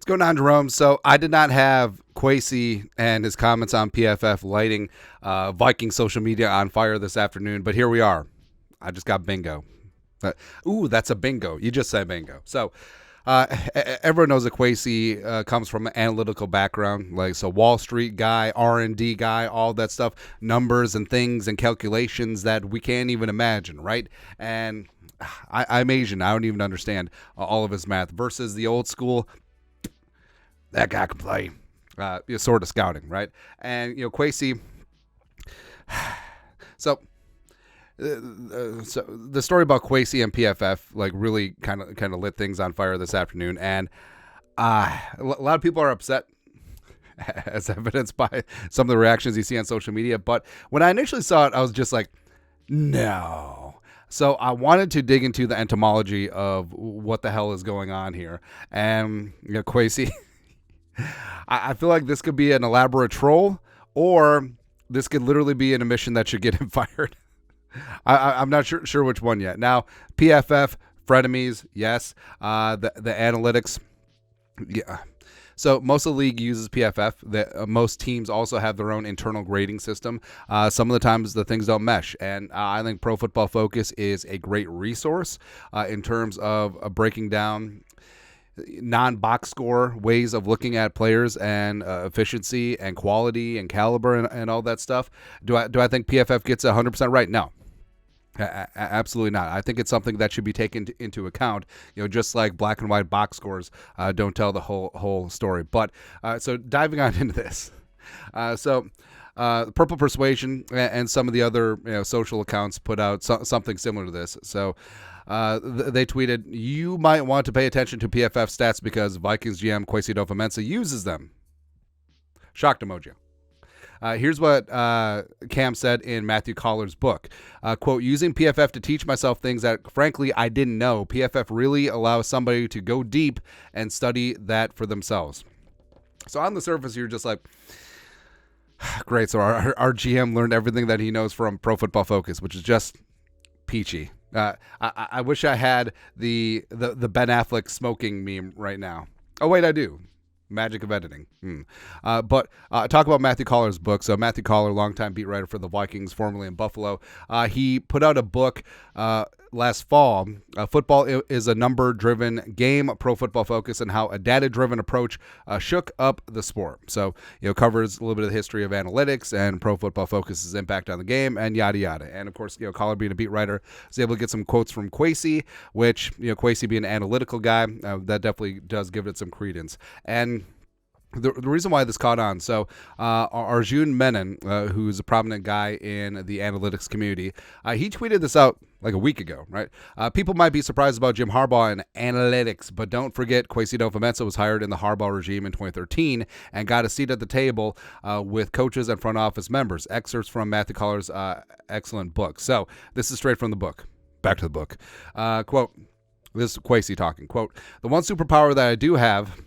Going on, Jerome? So I did not have Kwesi and his comments on PFF lighting Viking social media on fire this afternoon, but here we are. I just got bingo. Ooh, that's a bingo. You just said bingo. So everyone knows that Kwesi comes from an analytical background, like so Wall Street guy, R&D guy, all that stuff, numbers and things and calculations that we can't even imagine, right? And I'm Asian. I don't even understand all of his math versus the old school. That guy can play, sort of scouting, right? And Kwesi. So the story about Kwesi and PFF really kind of lit things on fire this afternoon, and a lot of people are upset, as evidenced by some of the reactions you see on social media. But when I initially saw it, I was just like, no. So I wanted to dig into the entomology of what the hell is going on here, and Kwesi. I feel like this could be an elaborate troll, or this could literally be an admission that should get him fired. I'm not sure which one yet. Now, PFF, frenemies, yes. The analytics, yeah. So most of the league uses PFF. Most teams also have their own internal grading system. Some of the times the things don't mesh, and I think Pro Football Focus is a great resource in terms of breaking down non-box score ways of looking at players and efficiency and quality and caliber and all that stuff. Do I think PFF gets 100% right? No. Absolutely not. I think it's something that should be taken into account, just like black and white box scores don't tell the whole story. But so diving on into this. Purple Persuasion and some of the other social accounts put out something similar to this. So they tweeted, "You might want to pay attention to PFF stats because Vikings GM Kwesi Adofo-Mensah uses them." Shocked emoji. Here's what Cam said in Matthew Collar's book. Quote, "Using PFF to teach myself things that, frankly, I didn't know. PFF really allows somebody to go deep and study that for themselves." So on the surface, you're just like, great. So our GM learned everything that he knows from Pro Football Focus, which is just peachy. I wish I had the Ben Affleck smoking meme right now. Oh, wait, I do. Magic of editing. But talk about Matthew Collar's book. So Matthew Collar, longtime beat writer for the Vikings, formerly in Buffalo. He put out a book last fall. Football is a number-driven game, Pro Football Focus, and how a data-driven approach shook up the sport. So, covers a little bit of the history of analytics and Pro Football Focus's impact on the game and yada, yada. And, of course, Collar being a beat writer was able to get some quotes from Kwesi, which, Kwesi being an analytical guy, that definitely does give it some credence. And the reason why this caught on, so Arjun Menon, who's a prominent guy in the analytics community, he tweeted this out like a week ago, right? People might be surprised about Jim Harbaugh and analytics, but don't forget Kwesi Adofo-Mensah was hired in the Harbaugh regime in 2013 and got a seat at the table with coaches and front office members. Excerpts from Matthew Collar's excellent book. So this is straight from the book. Back to the book. Quote, this is Kwesi talking. Quote, "The one superpower that I do have,"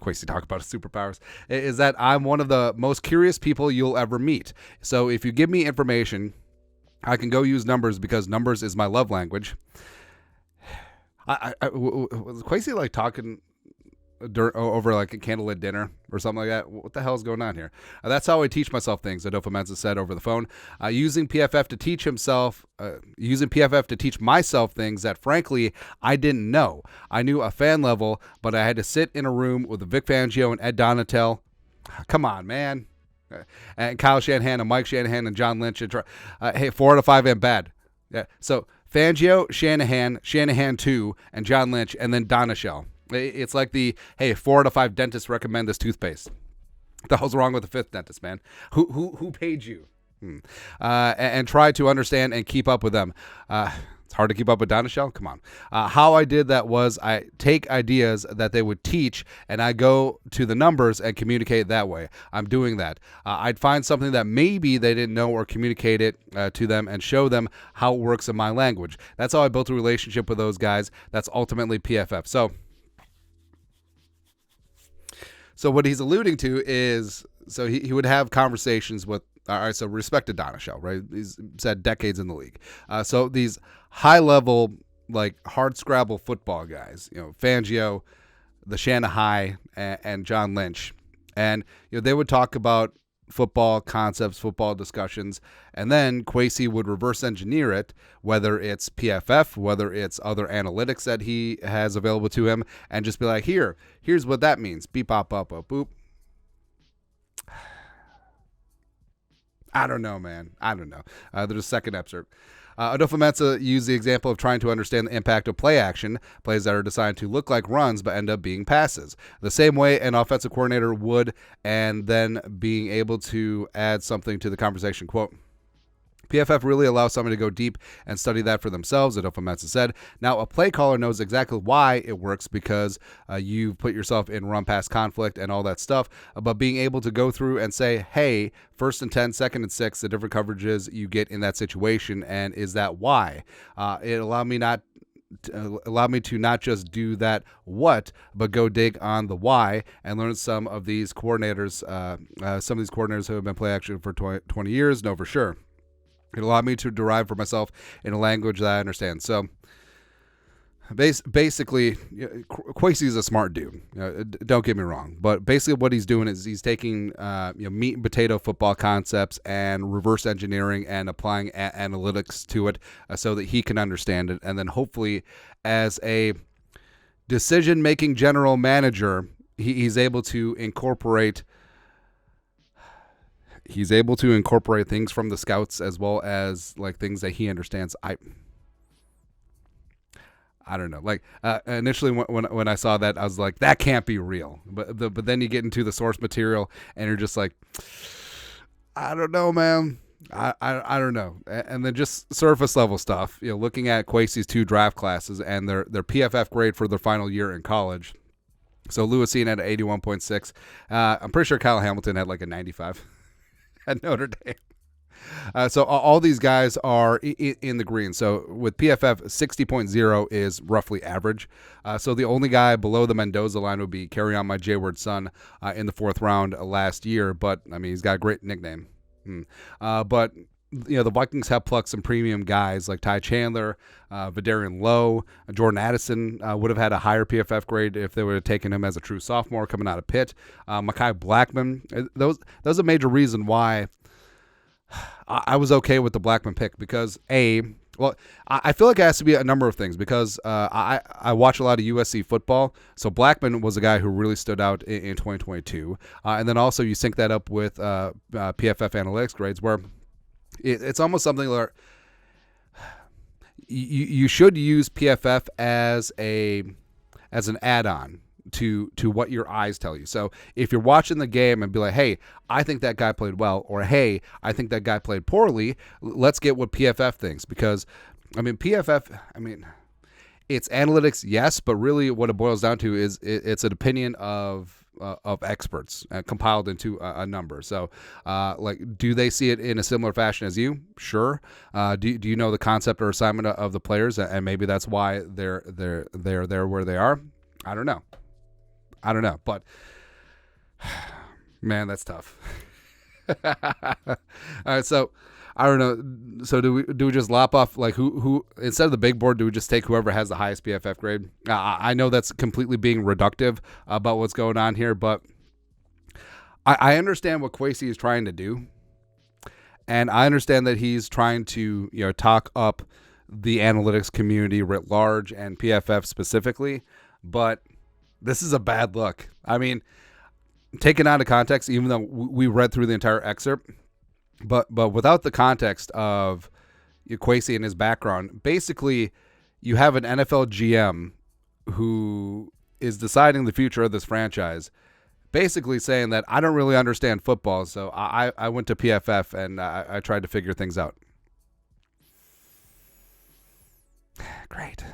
Kwesi talk about his superpowers, "is that I'm one of the most curious people you'll ever meet. So if you give me information, I can go use numbers because numbers is my love language." Was Kwesi talking over like a candlelit dinner or something like that? What the hell is going on here? That's how I teach myself things, Adofo-Mensah said over the phone. Using PFF to teach myself things that, frankly, I didn't know. I knew a fan level, but I had to sit in a room with Vic Fangio and Ed Donatel. Come on, man. And Kyle Shanahan and Mike Shanahan and John Lynch. Hey, 4 out of 5 ain't bad. Yeah. So Fangio, Shanahan 2, and John Lynch, and then Donashell. It's like the, hey, 4 out of 5 dentists recommend this toothpaste. What the hell's wrong with the 5th dentist, man? Who paid you? And try to understand and keep up with them. It's hard to keep up with Donashell. Come on. How I did that was I take ideas that they would teach and I go to the numbers and communicate that way. I'm doing that. I'd find something that maybe they didn't know or communicate it to them and show them how it works in my language. That's how I built a relationship with those guys. That's ultimately PFF. So what he's alluding to is, so he would have conversations with, all right, so respected Donashell, right? He's said decades in the league. So these high-level, hard Scrabble football guys, Fangio, the Shanahan and John Lynch, and they would talk about football concepts, football discussions, and then Kwesi would reverse engineer it, whether it's PFF, whether it's other analytics that he has available to him, and just be like, here's what that means. Beep, bop, bop, bop, boop. I don't know, man. I don't know. There's a second excerpt. Adofo-Mensah used the example of trying to understand the impact of play action, plays that are designed to look like runs but end up being passes, the same way an offensive coordinator would, and then being able to add something to the conversation. Quote, PFF really allows somebody to go deep and study that for themselves, Adofo-Mensah said. Now, a play caller knows exactly why it works because you've put yourself in run-pass conflict and all that stuff, but being able to go through and say, hey, 1st and 10, 2nd and 6, the different coverages you get in that situation, and is that why? It allowed me to not just do that what, but go dig on the why and learn some of these coordinators who have been play action for 20 years know for sure. It allowed me to derive for myself in a language that I understand. So basically, Kwesi is a smart dude. Don't get me wrong. But basically what he's doing is he's taking meat and potato football concepts and reverse engineering and applying analytics to it so that he can understand it. And then hopefully as a decision-making general manager, he's able to incorporate things from the scouts as well as like things that he understands. I don't know. Like initially when I saw that, I was like, that can't be real. But then you get into the source material and you're just like, I don't know, man. I don't know. And then just surface level stuff. Looking at Kwesi's 2 draft classes and their PFF grade for their final year in college. So Lewisine had an 81.6. I'm pretty sure Kyle Hamilton had like a 95. At Notre Dame. So all these guys are in the green. So with PFF, 60.0 is roughly average. So the only guy below the Mendoza line would be Carry On My J-Word Son in the 4th round last year. But, I mean, he's got a great nickname. But, the Vikings have plucked some premium guys like Ty Chandler, Vidarian Lowe, Jordan Addison would have had a higher PFF grade if they would have taken him as a true sophomore coming out of Pitt. Mekhi Blackman, that was a major reason why I was okay with the Blackman pick because I feel like it has to be a number of things because I watch a lot of USC football. So Blackman was a guy who really stood out in 2022. And then also you sync that up with PFF analytics grades where it's almost something where you should use PFF as an add-on to what your eyes tell you. So if you're watching the game and be like, hey, I think that guy played well, or hey, I think that guy played poorly, let's get what PFF thinks. Because, PFF, it's analytics, yes, but really what it boils down to is it's an opinion of experts compiled into a number. So, do they see it in a similar fashion as you? Sure. Do you know the concept or assignment of the players, and maybe that's why they're there where they are? I don't know. But man, that's tough. All right, so I don't know. So do we just lop off like who instead of the big board? Do we just take whoever has the highest PFF grade? I know that's completely being reductive about what's going on here, but I understand what Kwesi is trying to do, and I understand that he's trying to talk up the analytics community writ large and PFF specifically, but this is a bad look. Taken out of context, even though we read through the entire excerpt. But without the context of Kwesi and his background, basically you have an NFL GM who is deciding the future of this franchise, basically saying that I don't really understand football, so I went to PFF and I tried to figure things out. Great.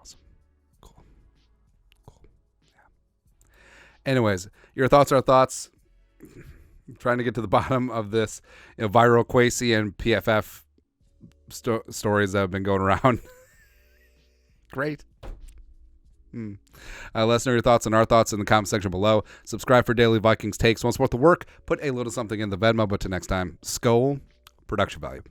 Awesome. Cool. Yeah. Anyways, your thoughts are thoughts. I'm trying to get to the bottom of this viral Kwesi and PFF stories that have been going around. Great. Let us know your thoughts and our thoughts in the comment section below. Subscribe for daily Vikings takes. Want to support the work? Put a little something in the Venmo. But till next time, Skol, production value.